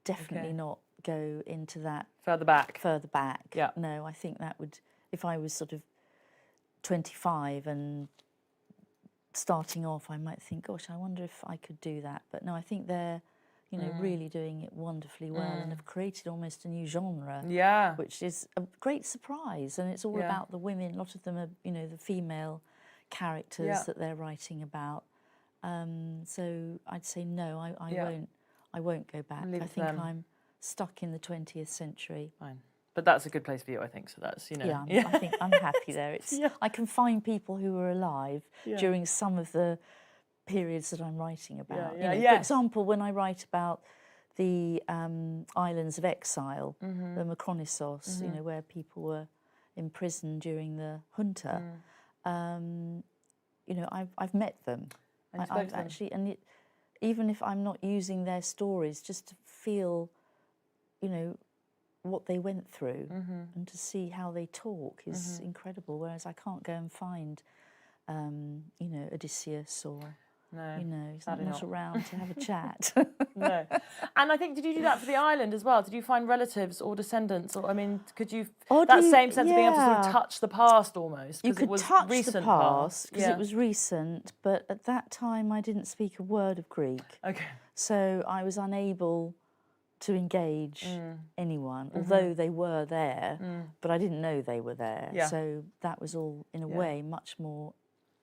definitely not go into that further back. Yeah. No, I think that would, if I was sort of 25 and starting off, I might think, gosh, I wonder if I could do that. But no, I think they're, you know, really doing it wonderfully well and have created almost a new genre. Yeah. Which is a great surprise. And it's all about the women. A lot of them are, you know, the female characters that they're writing about. So I'd say no, I won't go back. I think I'm stuck in the 20th century. Fine. But that's a good place for you, I think. So that's, you know. Yeah, I think I'm happy there. It's I can find people who were alive during some of the periods that I'm writing about. You know, for example, when I write about the islands of exile, the Mykonissos, you know, where people were imprisoned during the junta, you know, I've met them. I've actually, and even if I'm not using their stories, just to feel, you know, what they went through and to see how they talk is incredible. Whereas I can't go and find, you know, Odysseus or, you know, he's not around to have a chat. No. And I think, did you do that for the island as well? Did you find relatives or descendants? Or, I mean, could you, that same sense of being able to sort of touch the past almost? You could touch the past because it was recent, but at that time I didn't speak a word of Greek. Okay. So I was unable to engage anyone, although they were there, but I didn't know they were there. Yeah. So that was all, in a way, much more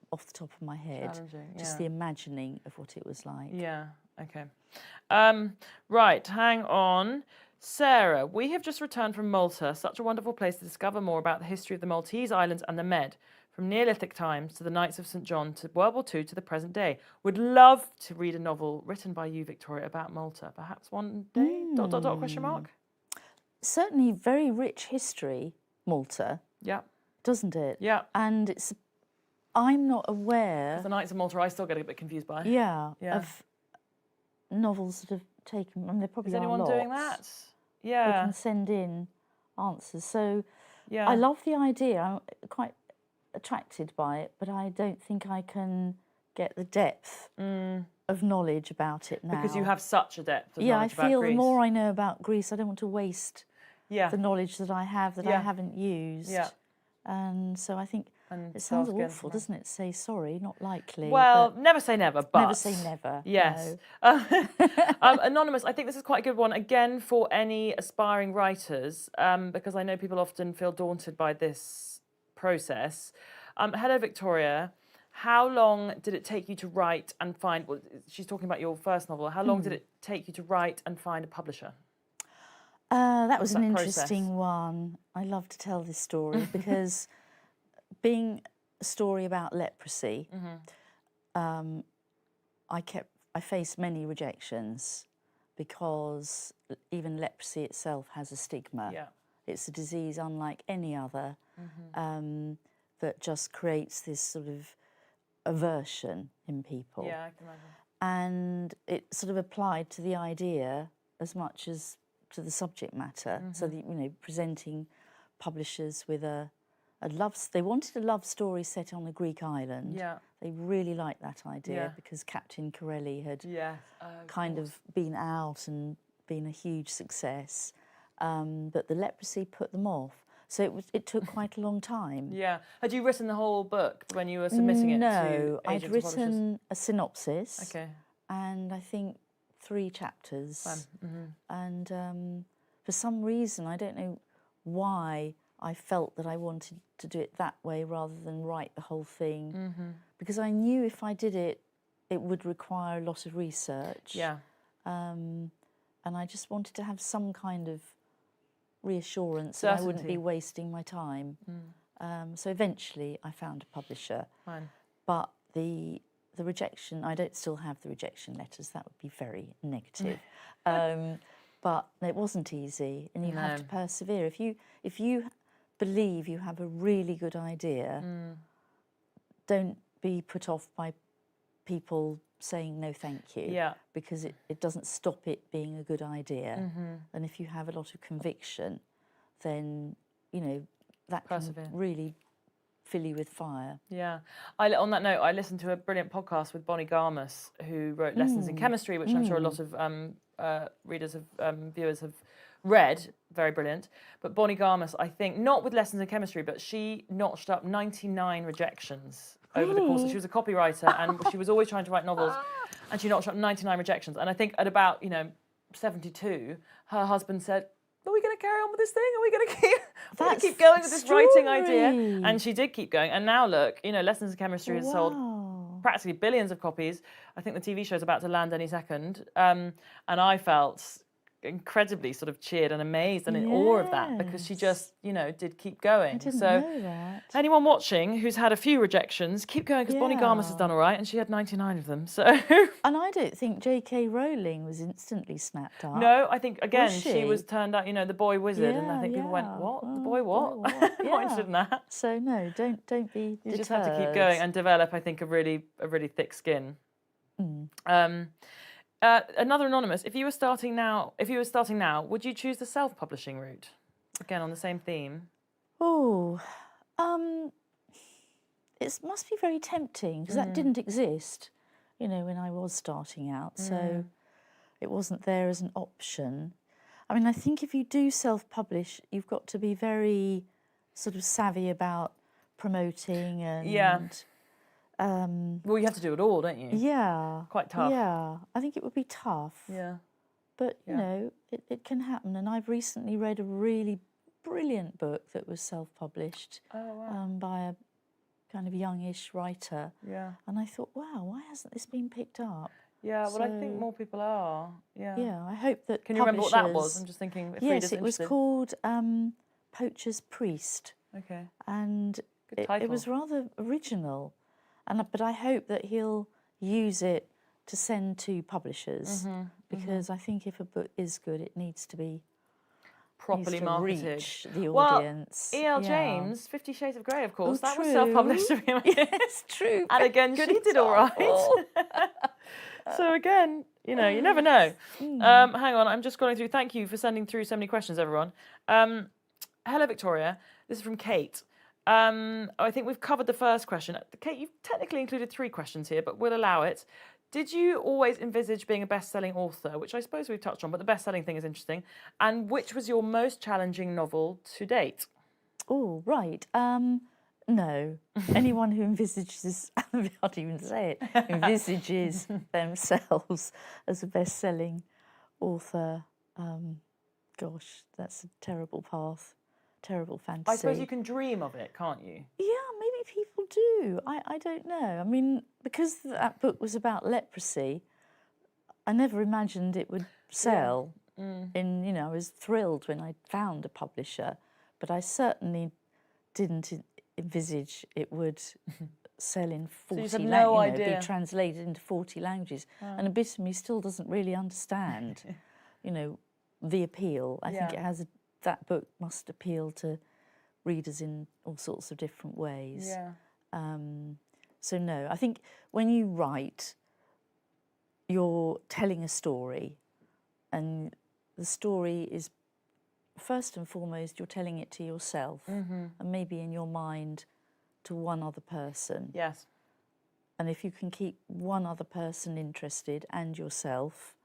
off the top of my head. Just the imagining of what it was like. Yeah, okay. Right, hang on. Sarah, we have just returned from Malta, such a wonderful place to discover more about the history of the Maltese Islands and the Med, from Neolithic times to the Knights of St. John to World War II to the present day. Would love to read a novel written by you, Victoria, about Malta. Perhaps one day? ... question mark? Certainly very rich history, Malta. Yeah. Doesn't it? Yeah. And I'm not aware... The Knights of Malta I still get a bit confused by. Yeah. Of novels that have taken... I mean, there probably Is anyone doing that? Yeah. They can send in answers. So yeah. I love the idea. I'm quite attracted by it, but I don't think I can get the depth of knowledge about it now. Because you have such a depth of knowledge about Greece. I feel the more I know about Greece, I don't want to waste the knowledge that I have that I haven't used. Yeah. And so I think it sounds awful, doesn't it, to say sorry, not likely. Well, never say never, but... Never say never. Yes. No. Anonymous, I think this is quite a good one, again, for any aspiring writers, because I know people often feel daunted by this process. Hello, Victoria. How long did it take you to write and find... Well, she's talking about your first novel. How long did it take you to write and find a publisher? That was an interesting one. I love to tell this story because being a story about leprosy, I faced many rejections because even leprosy itself has a stigma. Yeah. It's a disease unlike any other that just creates this sort of aversion in people. Yeah, I can imagine. And it sort of applied to the idea as much as to the subject matter. So that, you know, presenting publishers with they wanted a love story set on a Greek island. Yeah. They really liked that idea because Captain Corelli had kind of been out and been a huge success. But the leprosy put them off. So it took quite a long time. Yeah. Had you written the whole book when you were submitting it to No, agents I'd written a synopsis. Okay. And I think 3 chapters. And for some reason, I don't know why, I felt that I wanted to do it that way rather than write the whole thing. Because I knew if I did it, it would require a lot of research. Yeah. And I just wanted to have some kind of reassurance that I wouldn't be wasting my time. So eventually I found a publisher. Fine. But the rejection, I don't still have the rejection letters, that would be very negative. But it wasn't easy, and you have to persevere. If you believe you have a really good idea, don't be put off by people saying no thank you, because it doesn't stop it being a good idea. And if you have a lot of conviction, then, you know, that can really fill you with fire. Yeah. On that note, I listened to a brilliant podcast with Bonnie Garmus, who wrote Lessons in Chemistry, which I'm sure a lot of readers, viewers have read. Very brilliant. But Bonnie Garmus, I think, not with Lessons in Chemistry, but she notched up 99 rejections over the course. She was a copywriter and she was always trying to write novels, and she notched up 99 rejections. And I think at about, 72, her husband said, "Are we going to carry on with this thing? Are we going to keep going with this writing idea?" And she did keep going. And now look, Lessons in Chemistry has sold practically billions of copies. I think the TV show's about to land any second. And I felt incredibly sort of cheered and amazed and in awe of that, because she just, did keep going. I didn't know that. Anyone watching who's had a few rejections, keep going, because Bonnie Garmus has done all right, and she had 99 of them. So. And I don't think J.K. Rowling was instantly snapped up. No, I think again she was turned out, the boy wizard, and I think people went, "What? The boy what?" Not interested in that. So no, don't be You deterred. just have to keep going and develop, I think, a really thick skin. Another anonymous. If you were starting now, would you choose the self-publishing route? Again, on the same theme. Oh, it must be very tempting, because that didn't exist, when I was starting out. So it wasn't there as an option. I mean, I think if you do self-publish, you've got to be very sort of savvy about promoting and. Well, you have to do it all, don't you? Yeah. Quite tough. Yeah, I think it would be tough. Yeah. But, it can happen. And I've recently read a really brilliant book that was self-published by a kind of youngish writer. Yeah. And I thought, wow, why hasn't this been picked up? Yeah, well, I think more people are. Yeah. Yeah, I hope that. Can you remember what that was? I'm just thinking if readers are it was interested. called Poacher's Priest. Okay. And Good title. it was rather original, but I hope that he'll use it to send to publishers because I think if a book is good, it needs to be properly marketed. Reach the audience. Well, E.L. James, 50 Shades of Grey, of course, that was true. self-published. Yes, true. And again, she did all right. So again, you know, you never know. Hang on, I'm just scrolling through. Thank you for sending through so many questions, everyone. Hello, Victoria. This is from Kate. I think we've covered the first question. Kate, you've technically included 3 questions here, but we'll allow it. Did you always envisage being a best-selling author, which I suppose we've touched on, but the best-selling thing is interesting. And which was your most challenging novel to date? Oh, right. No. Anyone who envisages, I can't even say it, envisages themselves as a best-selling author, gosh, that's a terrible path, terrible fantasy. I suppose you can dream of it, can't you? Yeah, maybe people do. I don't know. I mean, because that book was about leprosy, I never imagined it would sell. I was thrilled when I found a publisher, but I certainly didn't envisage it would sell in 40 so you had no idea. Be translated into 40 languages. And a bit of me still doesn't really understand, the appeal. I think it has that book must appeal to readers in all sorts of different ways. Yeah. So no, I think when you write, you're telling a story, and the story is first and foremost you're telling it to yourself, and maybe in your mind to one other person. Yes. And if you can keep one other person interested and yourself,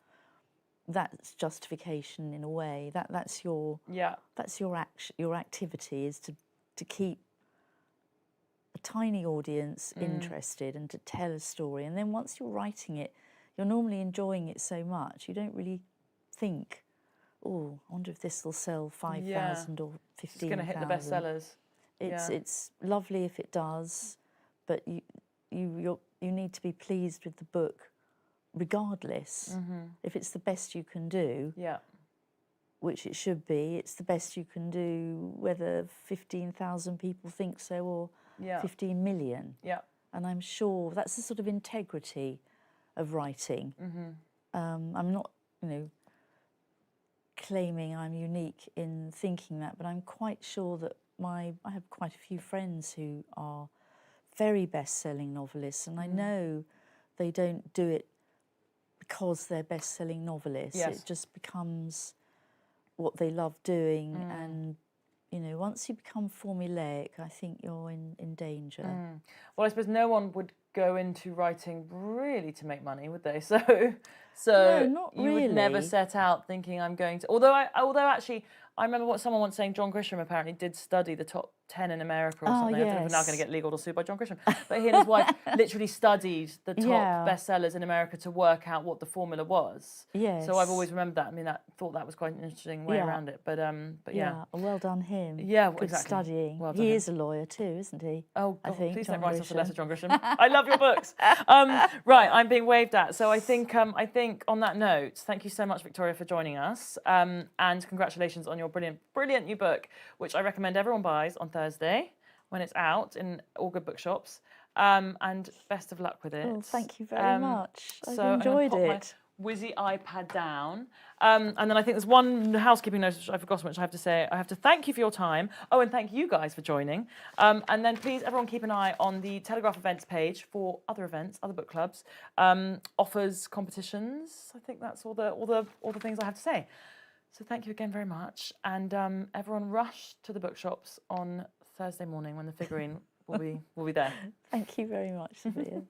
that's justification in a way. That's your your activity is to keep a tiny audience interested and to tell a story. And then once you're writing it, you're normally enjoying it so much you don't really think, oh, I wonder if this will sell 5,000 or 15,000. It's going to hit the bestsellers. It's lovely if it does, but you need to be pleased with the book regardless. If it's the best you can do, which it should be, it's the best you can do whether 15,000 people think so or 15 million. And I'm sure that's the sort of integrity of writing. I'm not, claiming I'm unique in thinking that, but I'm quite sure that I have quite a few friends who are very best-selling novelists, and I know they don't do it because they're best-selling novelists. It just becomes what they love doing, and once you become formulaic, I think you're in danger. Well, I suppose no one would go into writing really to make money, would they? So no, not you really. would never set out thinking I'm going to. Although actually, I remember what someone once saying. John Grisham apparently did study the top 10 in America or something. I don't know if we're now going to get legal or sued by John Grisham. But he and his wife literally studied the top bestsellers in America to work out what the formula was. Yes. So I've always remembered that. I mean, I thought that was quite an interesting way around it. But yeah. Well done him. Yeah, good exactly. studying. Well done he him. is a lawyer too, isn't he? Oh, God, I think, please John don't write us a Grisham. letter, John Grisham. I love your books. Right, I'm being waved at. So I think on that note, thank you so much, Victoria, for joining us. And congratulations on your brilliant new book, which I recommend everyone buys on Thursday when it's out in all good bookshops. And best of luck with it. Oh, thank you very much. I've enjoyed I'm gonna pop it. my whizzy iPad down. And then I think there's one housekeeping note which I've forgotten, which I have to say. I have to thank you for your time. Oh, and thank you guys for joining. And then please, everyone, keep an eye on the Telegraph events page for other events, other book clubs, offers, competitions. I think that's all the things I have to say. So thank you again very much. And everyone rush to the bookshops on Thursday morning when the Figurine will be there. Thank you very much, Sophia.